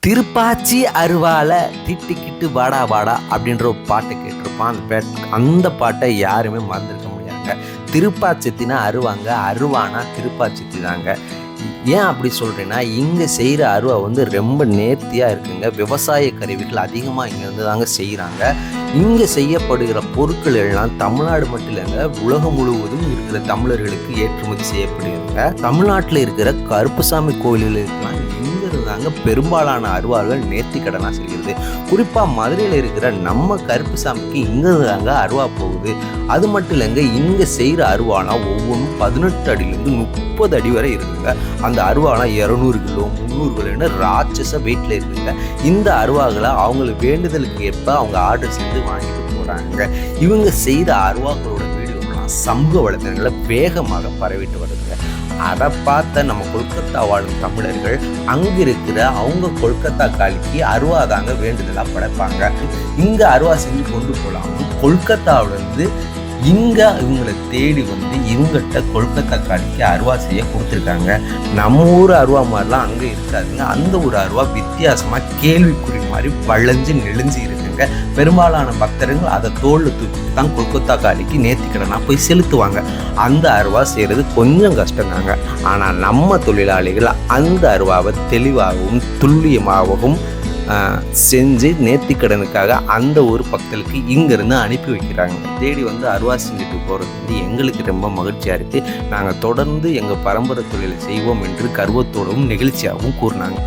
திருப்பாச்சி அருவால திட்டிக்கிட்டு வாடா வாடா அப்படின்ற ஒரு பாட்டை கேட்டிருப்பான். அந்த பாட்டை யாருமே மறந்துருக்க முடியாதுங்க. திருப்பாச்சித்தினா அருவாங்க, அருவானா திருப்பாச்சித்தி தாங்க. ஏன் அப்படி சொல்கிறேன்னா, இங்கே செய்கிற அருவா ரொம்ப நேர்த்தியாக இருக்குங்க. விவசாய கருவிகள் அதிகமாக இங்கேருந்து தாங்க செய்கிறாங்க. இங்கே செய்யப்படுகிற பொருட்கள் எல்லாம் தமிழ்நாடு மட்டும் இல்லைங்க, உலகம் முழுவதும் இருக்கிற தமிழர்களுக்கு ஏற்றுமதி செய்யப்படுகிறாங்க. தமிழ்நாட்டில் இருக்கிற கருப்புசாமி கோயில்களுக்கெல்லாம் இங்கிருந்தாங்க பெரும்பாலான அருவார்கள் நேர்த்தி கடனாக செய்கிறது. குறிப்பாக மதுரையில் இருக்கிற நம்ம கருப்புசாமிக்கு இங்கிருந்து தாங்க அருவா போகுது. அது மட்டும் இல்லைங்க, இங்கே செய்கிற அருவானா ஒவ்வொன்றும் 18 அடியிலேருந்து 30 அடி வரை இருக்குங்க. அந்த அருவானா 200 கிலோ 300 கிலோன்னு ராட்சச வெயிட்டில் இருக்குங்க. இந்த அருவாகளை அவங்களுக்கு வேண்டுதலுக்கு ஏற்ப அவங்க ஆர்டர் செய்து வாங்கிட்டு போகிறாங்க. இவங்க செய்த அருவாக்களோட வீடியோலாம் சமூக வலைத்தளங்களில் வேகமாக பரவிட்டு வருதுங்க. அதை பார்த்த நம்ம கொல்கத்தா வாழும் தமிழர்கள் அங்கே இருக்கிற அவங்க கொல்கத்தா காளிக்கு அருவா தாங்க வேண்டுதலாக படைப்பாங்க. இங்கே அருவா செஞ்சு கொண்டு போகலாம்னு கொல்கத்தாவிலேருந்து இங்கே இவங்களை தேடி வந்து இவங்ககிட்ட கொல்கத்தா காளிக்கு அருவா செய்ய கொடுத்துருக்காங்க. நம்ம ஊர் அருவா மாதிரிலாம் அங்கே இருக்காதுங்க. அந்த ஒரு அருவா வித்தியாசமாக கேள்விக்குறி மாதிரி வளைஞ்சு நெளிஞ்சு இருக்குங்க. பெரும்பாலான பக்தர்கள் அதை தோளில் தூக்கி தான் கொல்கத்தா காளிக்கு நேர்த்திக்கடனாக போய் செலுத்துவாங்க. அந்த அருவா செய்கிறது கொஞ்சம் கஷ்டங்காங்க. ஆனால் நம்ம தொழிலாளிகள் அந்த அருவாவை தெளிவாகவும் துல்லியமாகவும் செஞ்சு நேர்த்திக்கடனுக்காக அந்த ஒரு பக்தர்களுக்கு இங்கேருந்து அனுப்பி வைக்கிறாங்க. தேடி வந்து அருவா செஞ்சுட்டு போகிறது எங்களுக்கு ரொம்ப மகிழ்ச்சியாக இருக்குது. நாங்கள் தொடர்ந்து எங்கள் பரம்பரை தொழிலை செய்வோம் என்று கர்வத்தோடவும் நெகிழ்ச்சியாகவும் கூறினாங்க.